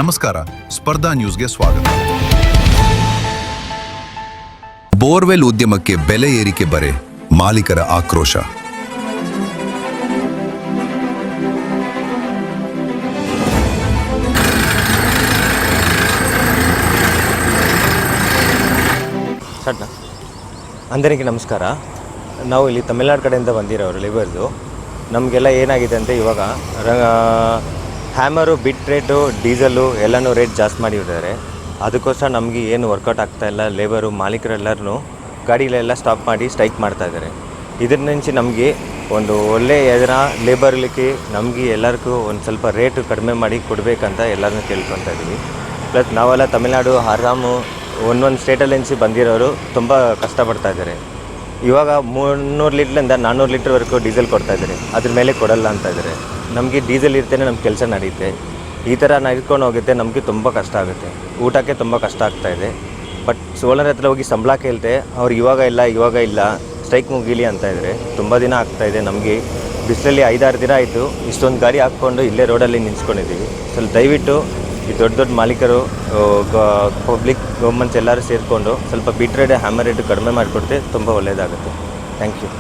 ನಮಸ್ಕಾರ, ಸ್ಪರ್ಧಾ ನ್ಯೂಸ್ಗೆ ಸ್ವಾಗತ. ಬೋರ್ವೆಲ್ ಉದ್ಯಮಕ್ಕೆ ಬೆಲೆ ಏರಿಕೆ ಬರೆ, ಮಾಲೀಕರ ಆಕ್ರೋಶ. అందరికీ ನಮಸ್ಕಾರ. ನಾವು ಇಲ್ಲಿ ತಮಿಳ್ನಾಡು ಕಡೆಯಿಂದ ಬಂದಿರೋರು ಲೇಬರ್ದು. ನಮಗೆಲ್ಲ ಏನಾಗಿದೆ ಅಂದರೆ ಇವಾಗ ಹ್ಯಾಮರು, ಬಿಟ್ ರೇಟು, ಡೀಸೆಲ್ಲು ಎಲ್ಲನೂ ರೇಟ್ ಜಾಸ್ತಿ ಮಾಡಿದ್ದಾರೆ. ಅದಕ್ಕೋಸ್ಕರ ನಮಗೆ ಏನು ವರ್ಕೌಟ್ ಆಗ್ತಾಯಿಲ್ಲ. ಲೇಬರು ಮಾಲೀಕರೆಲ್ಲರೂ ಗಾಡಿಗಳೆಲ್ಲ ಸ್ಟಾಪ್ ಮಾಡಿ ಸ್ಟ್ರೈಕ್ ಮಾಡ್ತಾಯಿದ್ದಾರೆ. ಇದ್ರ నుంచి ನಮಗೆ ಒಂದು ಒಳ್ಳೆಯ ಲೇಬರ್ಲಿಕ್ಕೆ ನಮಗೆ ಎಲ್ಲರಿಗೂ ಒಂದು ಸ್ವಲ್ಪ ರೇಟು ಕಡಿಮೆ ಮಾಡಿ ಕೊಡಬೇಕಂತ ಎಲ್ಲರನ್ನೂ ಕೇಳ್ಕೊತಾ ಇದ್ದೀವಿ. ಪ್ಲಸ್ ನಾವೆಲ್ಲ ತಮಿಳ್ನಾಡು, ಆರಾಮು ಒಂದೊಂದು ಸ್ಟೇಟಲ್ಲಿಂದ ಬಂದಿರೋರು ತುಂಬ ಕಷ್ಟಪಡ್ತಾಯಿದ್ದಾರೆ. ಇವಾಗ 300 ಲೀಟ್ರಿಂದ 400 ಲೀಟ್ರ್ವರೆಗೂ ಡೀಸೆಲ್ ಕೊಡ್ತಾಯಿದ್ದಾರೆ. ಅದ್ರ ಮೇಲೆ ಕೊಡಲ್ಲ ಅಂತ ಇದ್ದಾರೆ. ನಮಗೆ ಡೀಸೆಲ್ ಇರ್ತೇನೆ ನಮ್ಮ ಕೆಲಸ ನಡೆಯುತ್ತೆ. ಈ ಥರ ನಡ್ಕೊಂಡು ಹೋಗುತ್ತೆ, ನಮಗೆ ತುಂಬ ಕಷ್ಟ ಆಗುತ್ತೆ. ಊಟಕ್ಕೆ ತುಂಬ ಕಷ್ಟ ಆಗ್ತಾಯಿದೆ. ಬಟ್ ಸೋಲರ್ ಹತ್ರ ಹೋಗಿ ಸಂಬಳ ಕೇಳ್ತೆ, ಅವ್ರು ಇವಾಗ ಇಲ್ಲ ಸ್ಟ್ರೈಕ್ ಮುಗೀಲಿ ಅಂತ ಇದ್ದಾರೆ. ತುಂಬ ದಿನ ಆಗ್ತಾಯಿದೆ. ನಮಗೆ ಬಿಸಿಲಲ್ಲಿ 5-6 ದಿನ ಆಯಿತು ಇಷ್ಟೊಂದು ಗಾಡಿ ಹಾಕ್ಕೊಂಡು ಇಲ್ಲೇ ರೋಡಲ್ಲಿ ನಿಂತ್ಕೊಂಡಿದ್ದೀವಿ. ಸ್ವಲ್ಪ ದಯವಿಟ್ಟು ಈ ದೊಡ್ಡ ಮಾಲೀಕರು, ಪಬ್ಲಿಕ್, ಗೌರ್ಮೆಂಟ್ಸ್ ಎಲ್ಲರೂ ಸೇರಿಕೊಂಡು ಸ್ವಲ್ಪ ಬಿಟ್ ರೇಟ್, ಹ್ಯಾಮರ್ ರೇಟ್ ಕಡಿಮೆ ಮಾಡಿಕೊಡ್ತೆ ತುಂಬ ಒಳ್ಳೆಯದಾಗುತ್ತೆ. Thank you.